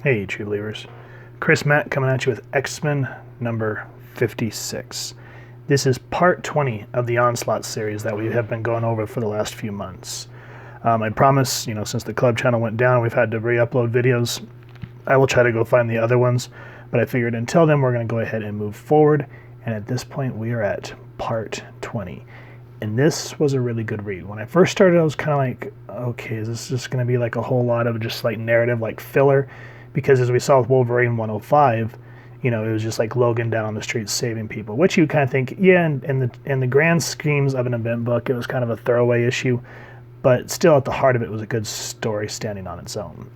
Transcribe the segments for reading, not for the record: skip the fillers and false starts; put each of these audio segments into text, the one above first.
Hey, True Believers. Chris Matt coming at you with X-Men number 56. This is part 20 of the Onslaught series that we have been going over for the last few months. I promise, since the club channel went down, we've had to re-upload videos. I will try to go find the other ones, but I figured until then we're going to go ahead and move forward, and at this point we are at part 20. And this was a really good read. When I first started, I was kind of like, okay, is this just going to be like a whole lot of just like narrative, like filler? Because as we saw with Wolverine 105, it was just like Logan down on the streets saving people, which you kind of think, yeah, in the grand schemes of an event book, it was kind of a throwaway issue, but still at the heart of it was a good story standing on its own.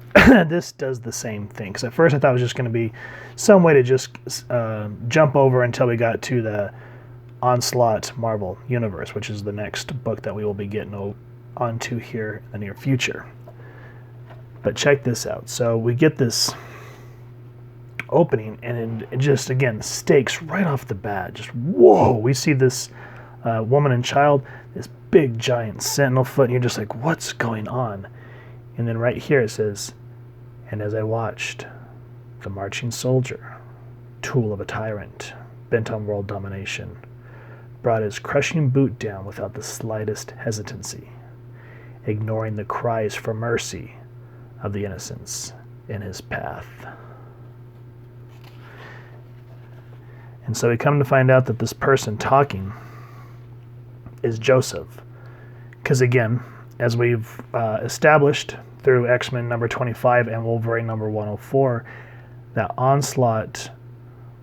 This does the same thing, because at first I thought it was just going to be some way to just jump over until we got to the Onslaught Marvel Universe, which is the next book that we will be getting onto here in the near future. But check this out. So we get this opening, and it just, again, stakes right off the bat. Just, whoa, we see this woman and child, this big, giant sentinel foot, and you're just like, what's going on? And then right here it says, and as I watched, the marching soldier, tool of a tyrant, bent on world domination, brought his crushing boot down without the slightest hesitancy, ignoring the cries for mercy of the innocents in his path. And so we come to find out that this person talking is Joseph. Because again, as we've established through X-Men number 25 and Wolverine number 104, that Onslaught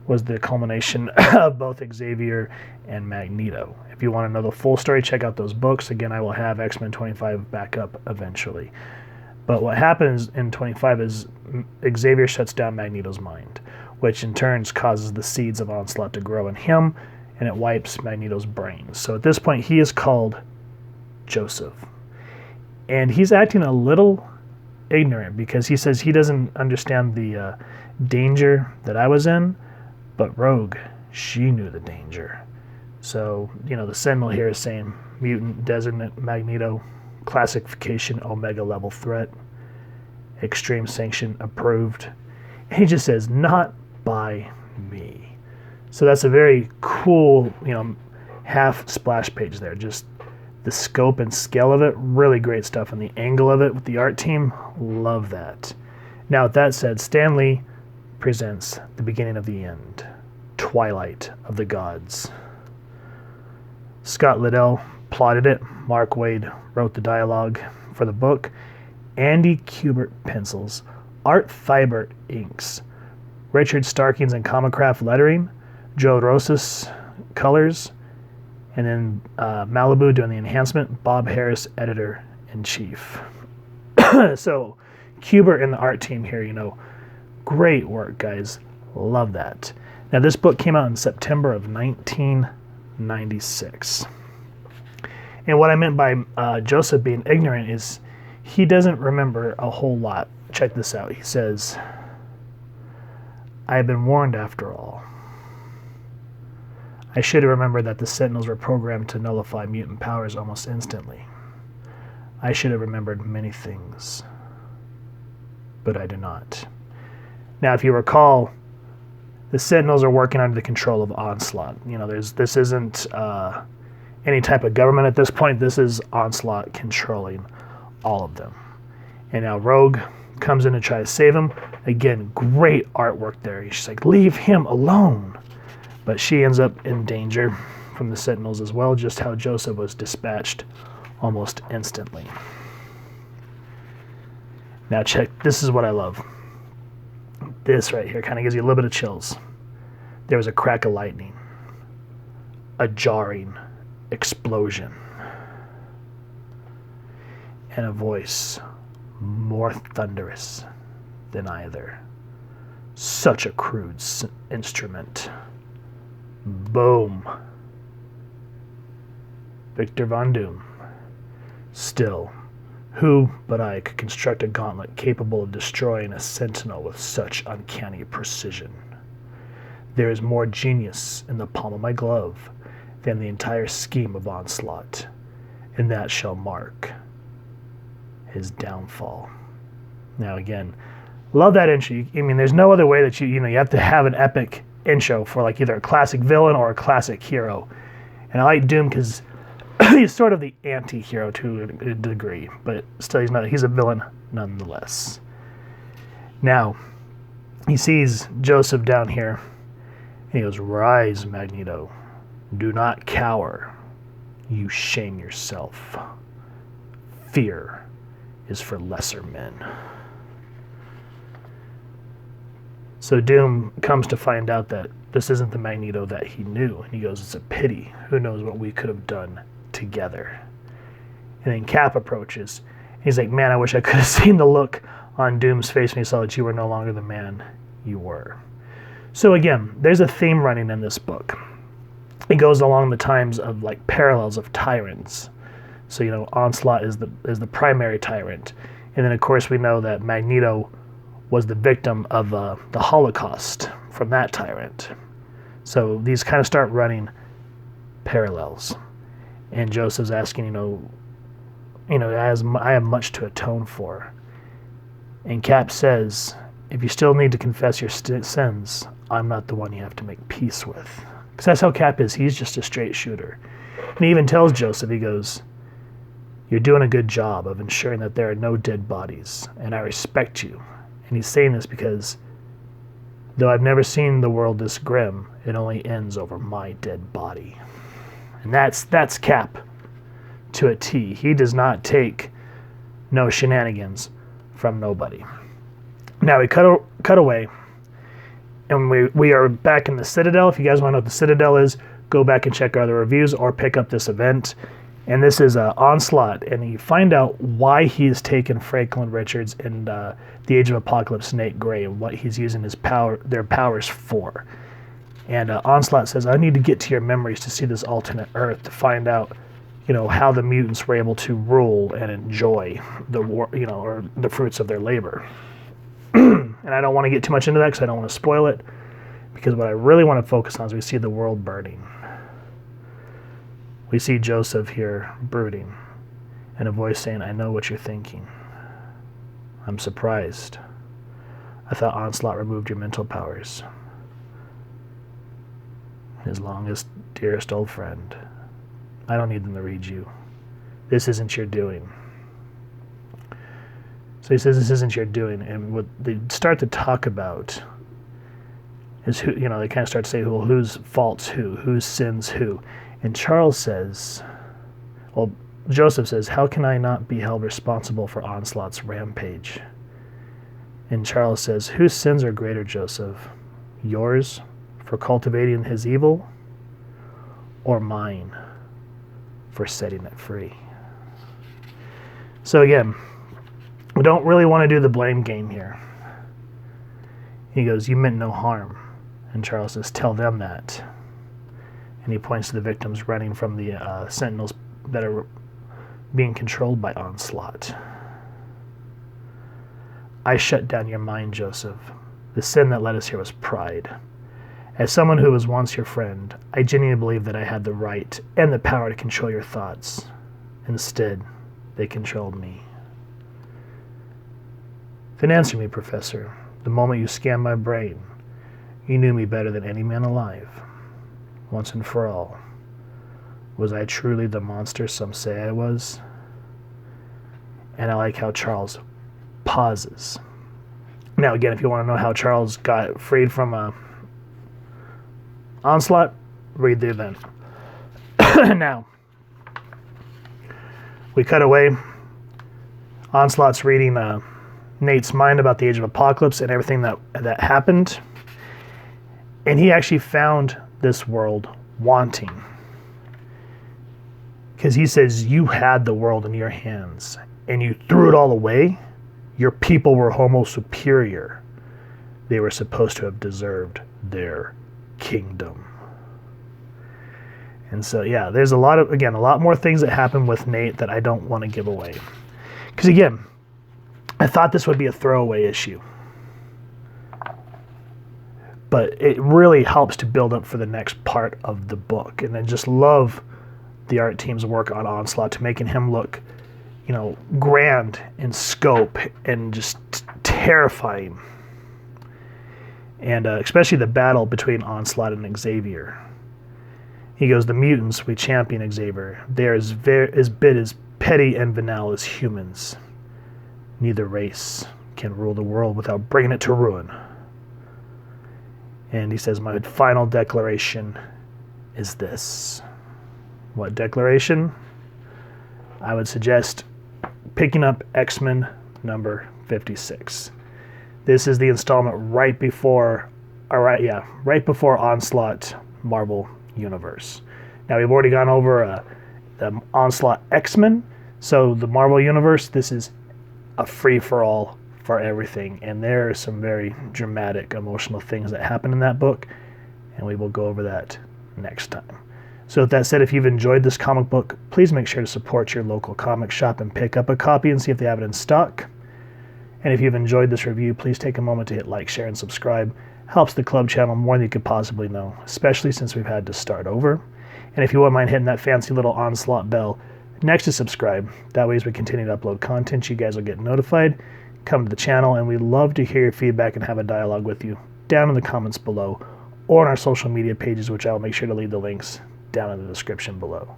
was the culmination of both Xavier and Magneto. If you want to know the full story, check out those books. Again, I will have X-Men 25 back up eventually. But what happens in 25 is Xavier shuts down Magneto's mind, which in turn causes the seeds of Onslaught to grow in him, and it wipes Magneto's brains. So at this point, he is called Joseph. And he's acting a little ignorant because he says he doesn't understand the danger that I was in, but Rogue, she knew the danger. So, the Sentinel here is saying mutant, designate, Magneto, classification, Omega level threat, extreme sanction approved. And he just says, not by me. So that's a very cool, half splash page there. Just the scope and scale of it, really great stuff. And the angle of it with the art team, love that. Now, with that said, Stan Lee presents the beginning of the end, Twilight of the Gods. Scott Lobdell plotted it. Mark Waid wrote the dialogue for the book. Andy Kubert pencils. Art Thibert inks. Richard Starkings and Comicraft lettering. Joe Rosas colors. And then Malibu doing the enhancement. Bob Harris, editor-in-chief. So Kubert and the art team here, great work, guys. Love that. Now, this book came out in September of 1996. And what I meant by Joseph being ignorant is he doesn't remember a whole lot. Check this out. He says, I have been warned after all. I should have remembered that the Sentinels were programmed to nullify mutant powers almost instantly. I should have remembered many things, but I do not. Now, if you recall, the Sentinels are working under the control of Onslaught. This isn't any type of government at this point. This is Onslaught controlling all of them. And now Rogue comes in to try to save him. Again, great artwork there. She's like, leave him alone. But she ends up in danger from the Sentinels as well, just how Joseph was dispatched almost instantly. Now check, this is what I love. This right here kind of gives you a little bit of chills. There was a crack of lightning, a jarring explosion, and a voice more thunderous than either. Such a crude instrument. Boom. Victor Von Doom. Still, who but I could construct a gauntlet capable of destroying a sentinel with such uncanny precision? There is more genius in the palm of my glove than the entire scheme of Onslaught, and that shall mark his downfall. Now again, Love that intro. I mean, there's no other way that you have to have an epic intro for like either a classic villain or a classic hero. And I like Doom because he's sort of the anti-hero to a degree, but still he's a villain nonetheless. Now, he sees Joseph down here, and he goes, "Rise, Magneto. Do not cower. You shame yourself. Fear is for lesser men." So Doom comes to find out that this isn't the Magneto that he knew. And he goes, "It's a pity. Who knows what we could have done together." And then Cap approaches. He's like, "Man, I wish I could have seen the look on Doom's face when he saw that you were no longer the man you were." So again, there's a theme running in this book. It goes along the times of like parallels of tyrants. So, Onslaught is the primary tyrant. And then of course we know that Magneto was the victim of the Holocaust from that tyrant. So these kind of start running parallels. And Joseph's asking, I have much to atone for. And Cap says, if you still need to confess your sins, I'm not the one you have to make peace with. Because that's how Cap is. He's just a straight shooter. And he even tells Joseph, he goes, "You're doing a good job of ensuring that there are no dead bodies, and I respect you." And he's saying this because, though I've never seen the world this grim, it only ends over my dead body. And that's Cap to a T. He does not take no shenanigans from nobody. Now we cut away, and we are back in the Citadel. If you guys want to know what the Citadel is, go back and check our other reviews or pick up this event. And this is Onslaught, and you find out why he's taken Franklin Richards and the Age of Apocalypse Nate Gray and what he's using their powers for. And Onslaught says, "I need to get to your memories to see this alternate Earth to find out, how the mutants were able to rule and enjoy the war, or the fruits of their labor." And I don't want to get too much into that because I don't want to spoil it. Because what I really want to focus on is we see the world burning. We see Joseph here brooding, and a voice saying, "I know what you're thinking. I'm surprised. I thought Onslaught removed your mental powers. His longest, dearest old friend. I don't need them to read you. This isn't your doing." So he says, "This isn't your doing." And what they start to talk about is who, they kind of start to say, well, whose fault's whose sins who. And Joseph says, "How can I not be held responsible for Onslaught's rampage?" And Charles says, "Whose sins are greater, Joseph? Yours for cultivating his evil, or mine for setting it free?" So again, we don't really want to do the blame game here. He goes, "You meant no harm." And Charles says, "Tell them that." And he points to the victims running from the sentinels that are being controlled by Onslaught. "I shut down your mind, Joseph. The sin that led us here was pride. As someone who was once your friend, I genuinely believed that I had the right and the power to control your thoughts. Instead, they controlled me. Then answer me, Professor. The moment you scanned my brain, you knew me better than any man alive. Once and for all, was I truly the monster some say I was?" And I like how Charles pauses. Now, again, if you want to know how Charles got freed from Onslaught, read the event. Now, we cut away. Onslaught's reading Nate's mind about the Age of Apocalypse and everything that happened. And he actually found this world wanting. Because he says, "You had the world in your hands, and you threw it all away. Your people were homo superior. They were supposed to have deserved their kingdom." And so, yeah, there's a lot more things that happen with Nate that I don't want to give away. Because again, I thought this would be a throwaway issue. But it really helps to build up for the next part of the book. And I just love the art team's work on Onslaught to making him look, grand in scope and just terrifying. And especially the battle between Onslaught and Xavier. He goes, the mutants, we champion Xavier. They are as bit as petty and banal as humans. Neither race can rule the world without bringing it to ruin. And he says, my final declaration is this. What declaration? I would suggest picking up X-Men number 56. This is the installment right before Onslaught Marvel Universe. Now, we've already gone over the Onslaught X-Men, so the Marvel Universe, this is a free-for-all for everything, and there are some very dramatic, emotional things that happen in that book, and we will go over that next time. So with that said, if you've enjoyed this comic book, please make sure to support your local comic shop and pick up a copy and see if they have it in stock. And if you've enjoyed this review, please take a moment to hit like, share, and subscribe. Helps the club channel more than you could possibly know, especially since we've had to start over. And if you wouldn't mind hitting that fancy little Onslaught bell next to subscribe, that way as we continue to upload content, you guys will get notified, come to the channel, and we love to hear your feedback and have a dialogue with you down in the comments below or on our social media pages, which I will make sure to leave the links down in the description below.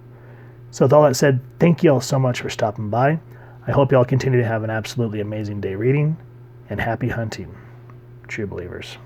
So with all that said, thank you all so much for stopping by. I hope you all continue to have an absolutely amazing day reading, and happy hunting, true believers.